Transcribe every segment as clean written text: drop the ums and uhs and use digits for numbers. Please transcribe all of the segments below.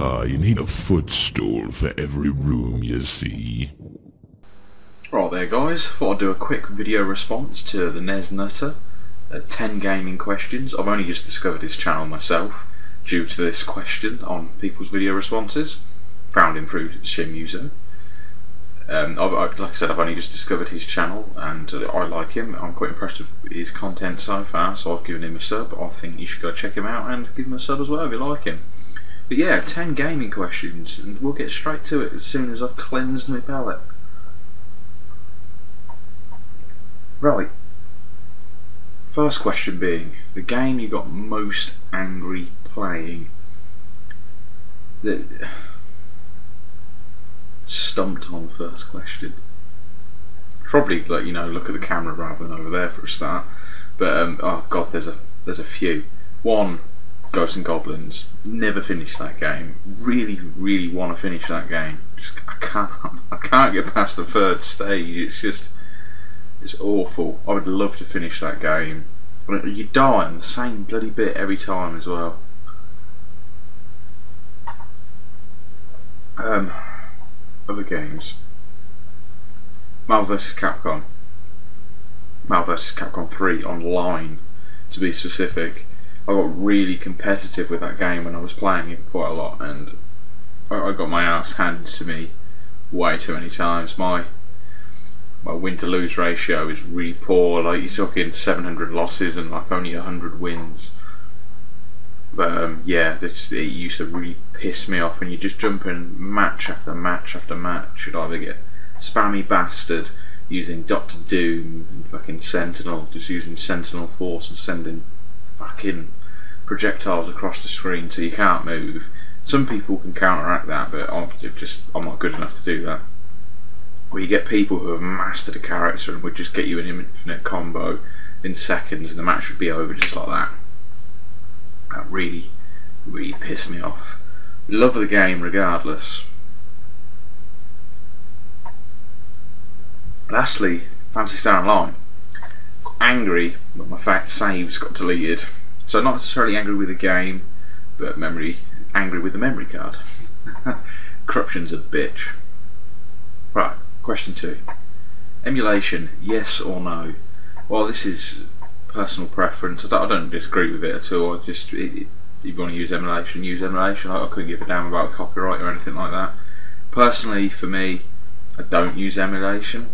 You need a footstool for every room you see. Right there guys, thought I'd do a quick video response to the NES Nutter. 10 gaming questions. I've only just discovered his channel myself due to this question on people's video responses. Found him through Shimuzo. Like I said, I've only just discovered his channel and I like him. I'm quite impressed with his content so far, so I've given him a sub. I think you should go check him out and give him a sub as well if you like him. But yeah, 10 gaming questions, and we'll get straight to it as soon as I've cleansed my palate. Right. First question being, the game you got most angry playing. Stumped on the first question. Probably, like, you know, look at the camera rather than over there for a start. But oh god, there's a few. One, Ghosts and Goblins. Never finished that game. Really want to finish that game. Just I can't get past the third stage. It's awful. I would love to finish that game. But you die on the same bloody bit every time as well. Other games. Marvel vs. Capcom. Marvel vs. Capcom 3 online, to be specific. I got really competitive with that game when I was playing it quite a lot, and I got my ass handed to me way too many times. My win to lose ratio is really poor. Like, you're talking 700 losses and like only 100 wins. But yeah, it used to really piss me off, and you just jump in match after match after match. You'd either get Spammy Bastard using Doctor Doom and fucking Sentinel, just using Sentinel Force and sending fucking projectiles across the screen so you can't move. Some people can counteract that, but I'm not good enough to do that. Or you get people who have mastered a character and would just get you an infinite combo in seconds, and the match would be over just like that. That really pissed me off. Love the game regardless. Lastly, Phantasy Star Online. Got angry when my saves got deleted. So not necessarily angry with the game, but angry with the memory card. Corruption's a bitch. Right, question 2. Emulation, yes or no? Well, this is personal preference. I don't disagree with it at all. If you want to use emulation, use emulation. I couldn't give a damn about copyright or anything like that. Personally, for me, I don't use emulation.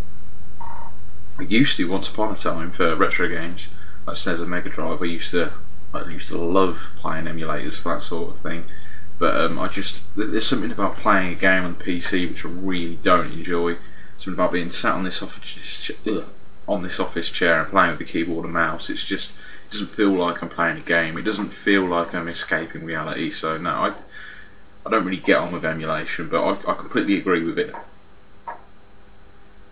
I used to once upon a time for retro games, like SNES and Mega Drive. I used to love playing emulators for that sort of thing. But there's something about playing a game on the PC which I really don't enjoy. Something about being sat on this office chair and playing with the keyboard and mouse. It doesn't feel like I'm playing a game. It doesn't feel like I'm escaping reality. So no, I don't really get on with emulation, but I completely agree with it.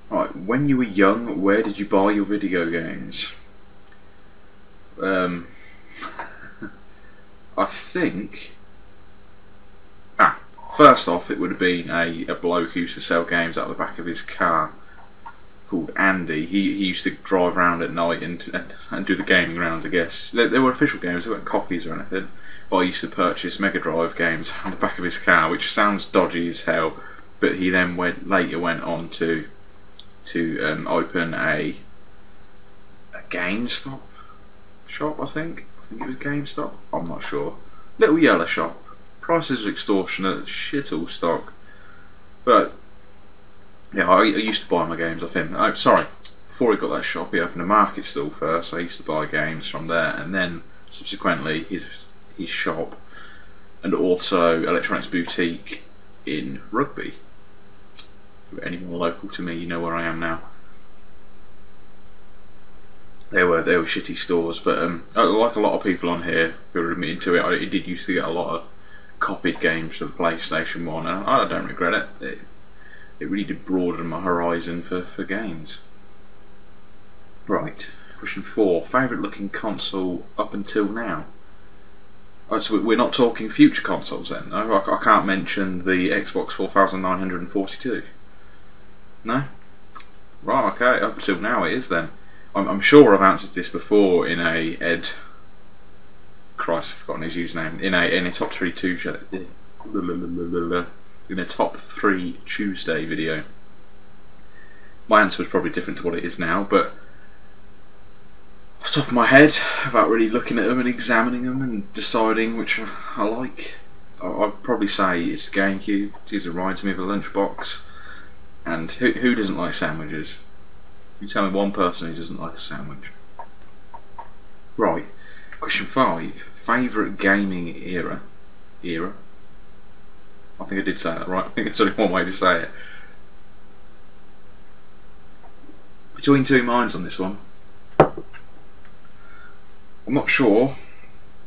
Right, when you were young, where did you buy your video games? I think. First off, it would have been a bloke who used to sell games out of the back of his car called Andy. He used to drive around at night and do the gaming rounds, I guess. They were official games, they weren't copies or anything. But I used to purchase Mega Drive games on the back of his car, which sounds dodgy as hell, but he then later went on to open a GameStop shop, I think it was GameStop, I'm not sure. Little yellow shop. Prices are extortionate, shit all stock. But yeah, I used to buy my games off him. Oh, sorry, before he got that shop, he opened a market stall first. I used to buy games from there, and then subsequently his shop, and also Electronics Boutique in Rugby. For anyone local to me, you know where I am now. They were shitty stores, but like a lot of people on here who are admitting to it, I did used to get a lot of copied games for the PlayStation 1, and I don't regret it. It really did broaden my horizon for games. Right, question 4. Favourite looking console up until now? Oh, so we're not talking future consoles then? No? I can't mention the Xbox 4942. No? Right, okay, up until now it is then. I'm sure I've answered this before in a Christ, I've forgotten his username. In a top 32 in a top 3 Tuesday video. My answer was probably different to what it is now, but off the top of my head, without really looking at them and examining them and deciding which I like, I'd probably say it's GameCube. It reminds me of a lunchbox. And who doesn't like sandwiches? You tell me one person who doesn't like a sandwich. Right, question 5. Favourite gaming era? I think I did say that right. I think it's only one way to say it. Between two minds on this one. I'm not sure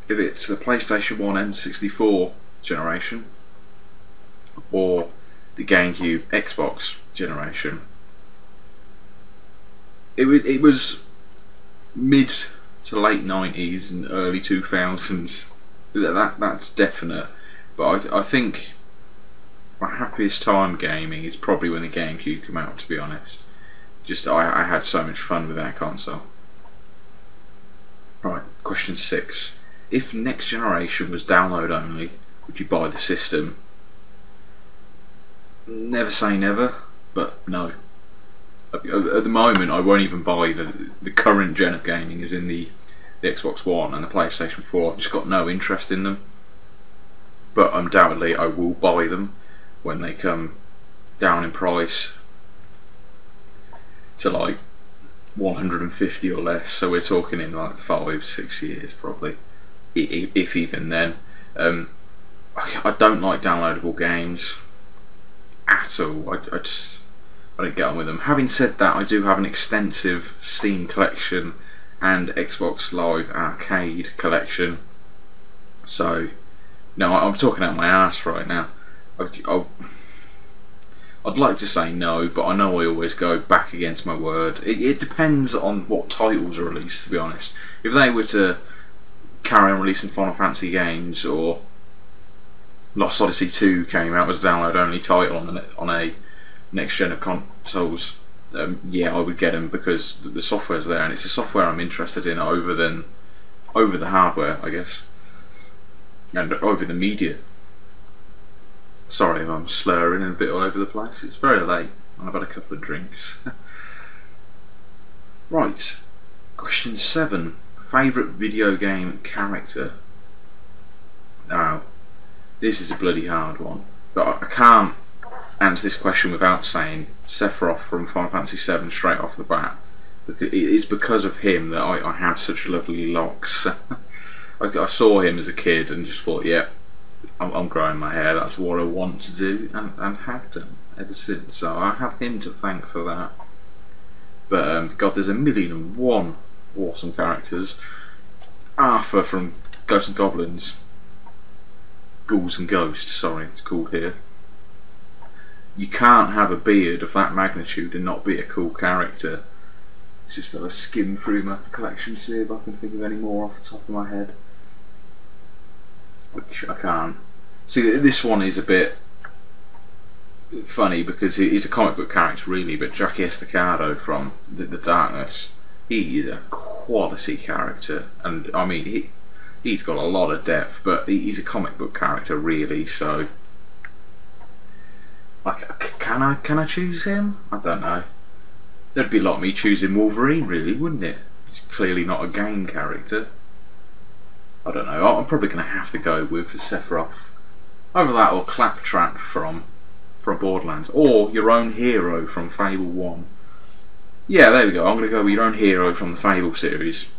if it's the PlayStation 1 N64 generation or the GameCube Xbox generation. It was mid to late 90s and early 2000s. That's definite. But I think my happiest time gaming is probably when the GameCube came out, to be honest. Just I had so much fun with that console. Right, question 6. If next generation was download only, would you buy the system? Never say never, but no. At the moment, I won't even buy the current gen of gaming, as in the Xbox One and the PlayStation 4. I've just got no interest in them. But undoubtedly, I will buy them when they come down in price to like 150 or less. So we're talking in like 5-6 years probably, if even then. I don't like downloadable games at all. I don't get on with them. Having said that, I do have an extensive Steam collection and Xbox Live Arcade collection. So, no, I'm talking out my ass right now. I'd like to say no, but I know I always go back against my word. It depends on what titles are released, to be honest. If they were to carry on releasing Final Fantasy games, or Lost Odyssey 2 came out as a download-only title on a next gen of consoles, yeah, I would get them because the software's there, and it's the software I'm interested in over the hardware, I guess, and over the media. Sorry if I'm slurring and a bit all over the place. It's very late and I've had a couple of drinks. Right, question 7. Favourite video game character? Now, this is a bloody hard one, but I can't answer this question without saying Sephiroth from Final Fantasy VII straight off the bat. It's because of him that I have such lovely locks. I saw him as a kid and just thought, yeah, I'm growing my hair, that's what I want to do, and have done ever since. So I have him to thank for that. But God, there's 1,000,001 awesome characters. Arthur from Ghosts and Goblins, Ghouls and Ghosts, sorry, it's called here. You can't have a beard of that magnitude and not be a cool character. It's just that I skim through my collection to see if I can think of any more off the top of my head, which I can't. See, this one is a bit funny because he's a comic book character really, but Jackie Estacado from the Darkness, he is a quality character, and I mean he's got a lot of depth, but he's a comic book character really, so can I choose him? I don't know. That'd be like me choosing Wolverine really, wouldn't it? He's clearly not a game character. I don't know, I'm probably going to have to go with Sephiroth. Either that or Claptrap from Borderlands, or Your Own Hero from Fable 1. Yeah, there we go, I'm going to go with Your Own Hero from the Fable series.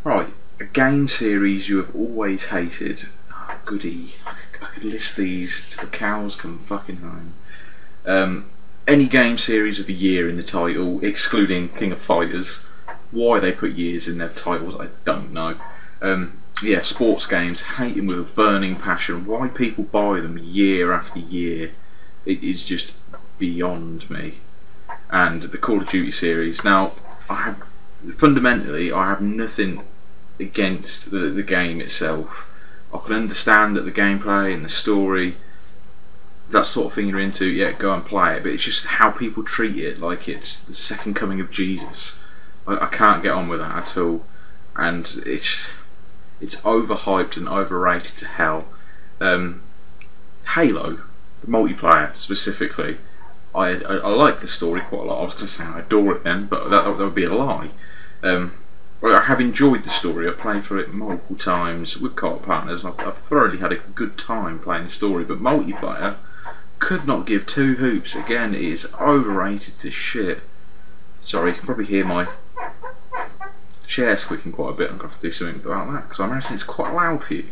Right, a game series you have always hated. Oh, goody, I could list these till the cows come fucking home. Any game series of the year in the title, excluding King of Fighters. Why they put years in their titles, I don't know. Yeah, sports games, hate them with a burning passion. Why people buy them year after year, it is just beyond me. And the Call of Duty series. Now, fundamentally, I have nothing against the game itself. I can understand that the gameplay and the story, that sort of thing you're into, yeah, go and play it. But it's just how people treat it, like it's the second coming of Jesus. I can't get on with that at all, and it's It's overhyped and overrated to hell. Halo, the multiplayer specifically, I like the story quite a lot. I was going to say I adore it then, but that would be a lie. I have enjoyed the story. I've played through it multiple times with co-op partners, and I've thoroughly had a good time playing the story. But multiplayer, could not give two hoops. Again, it is overrated to shit. Sorry, you can probably hear my chair squeaking quite a bit. I'm going to have to do something about that, because I imagine it's quite loud for you.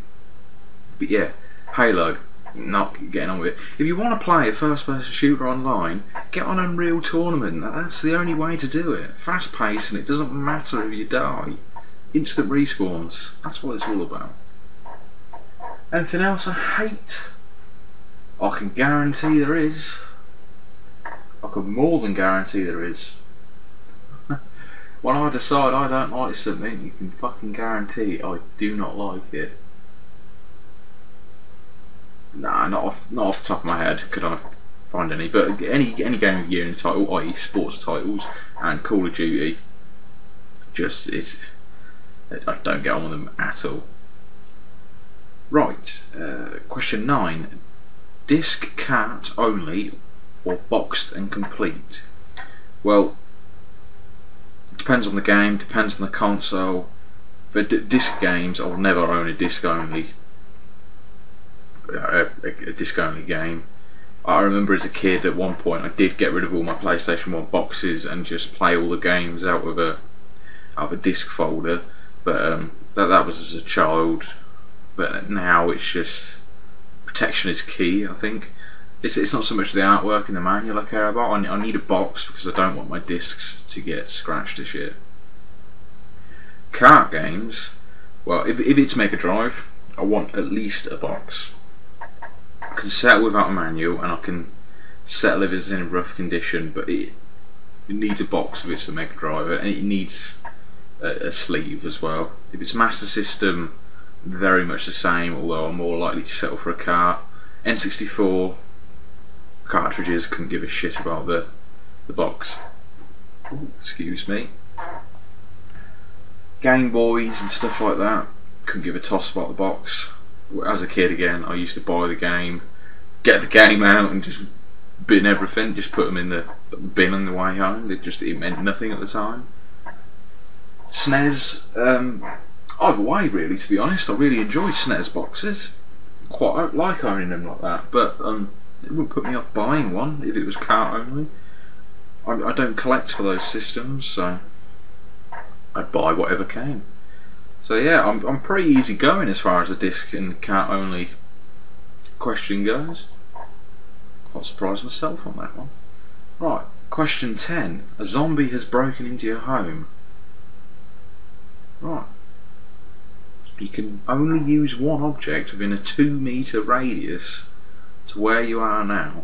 But yeah, Halo, not getting on with it. If you want to play a first-person shooter online, get on Unreal Tournament. That's the only way to do it. Fast-paced, and it doesn't matter if you die. Instant respawns. That's what it's all about. Anything else I hate? I can guarantee there is. I can more than guarantee there is. When I decide I don't like something, you can fucking guarantee I do not like it. Nah, not off the top of my head could I find any, but any game of the year in the title, i.e. sports titles and Call of Duty, just is, I don't get on with them at all. Right, question 9. Disc cart only or boxed and complete? Well, it depends on the game, depends on the console. For disc games, I'll never own a disc only. A disc only game. I remember as a kid at one point I did get rid of all my PlayStation 1 boxes and just play all the games out of a disc folder, but that was as a child. But now it's just protection is key. I think it's not so much the artwork in the manual I care about. I need a box because I don't want my discs to get scratched to shit. Kart games, well, if it's Mega Drive, I want at least a box. I can settle without a manual, and I can settle if it's in rough condition, but it needs a box if it's the Mega Drive, and it needs a sleeve as well. If it's Master System, very much the same, although I'm more likely to settle for a cart. N64 cartridges, couldn't give a shit about the box. Ooh, excuse me. Game Boys and stuff like that, couldn't give a toss about the box. As a kid again, I used to buy the game, get the game out and just bin everything, just put them in the bin on the way home. It meant nothing at the time. SNES, either way really, to be honest. I really enjoy SNES boxes. Quite like owning them like that, but it wouldn't put me off buying one if it was cart only. I don't collect for those systems, so I'd buy whatever came. So yeah, I'm pretty easy going as far as the disc and cart only question goes. Quite surprised myself on that one. Right, question 10. A zombie has broken into your home. Right. You can only use one object within a 2-meter radius to where you are now.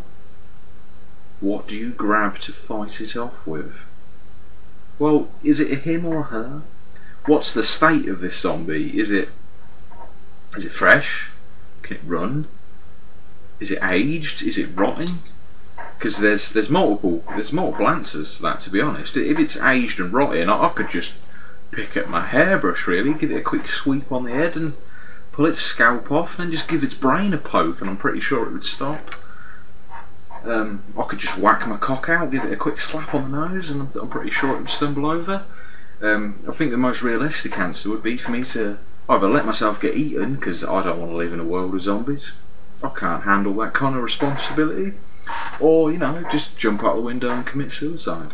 What do you grab to fight it off with? Well, is it a him or a her? What's the state of this zombie? Is it fresh? Can it run? Is it aged? Is it rotting? Because there's multiple answers to that, to be honest. If it's aged and rotting, I could just pick up my hairbrush really, give it a quick sweep on the head and pull its scalp off, and then just give its brain a poke, and I'm pretty sure it would stop. I could just whack my cock out, give it a quick slap on the nose, and I'm pretty sure it would stumble over. I think the most realistic answer would be for me to either let myself get eaten, because I don't want to live in a world of zombies. I can't handle that kind of responsibility. Or, you know, just jump out the window and commit suicide.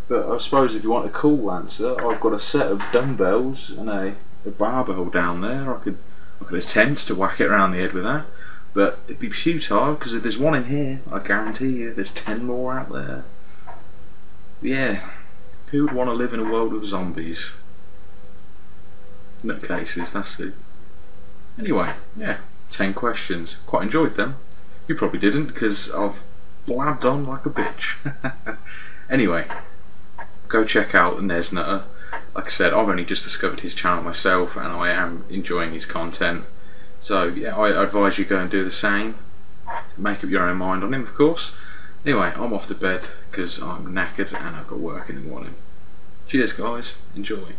But I suppose if you want a cool answer, I've got a set of dumbbells and a barbell down there. I could attempt to whack it around the head with that, but it'd be futile, because if there's one in here, I guarantee you there's 10 more out there. Yeah, who would want to live in a world of zombies? Nutcases, that's it. Anyway, yeah, 10 questions. Quite enjoyed them. You probably didn't, because I've blabbed on like a bitch. Anyway, go check out the NES Nutter. Like I said, I've only just discovered his channel myself, and I am enjoying his content. So yeah, I advise you go and do the same. Make up your own mind on him, of course. Anyway, I'm off to bed because I'm knackered and I've got work in the morning. Cheers guys, enjoy.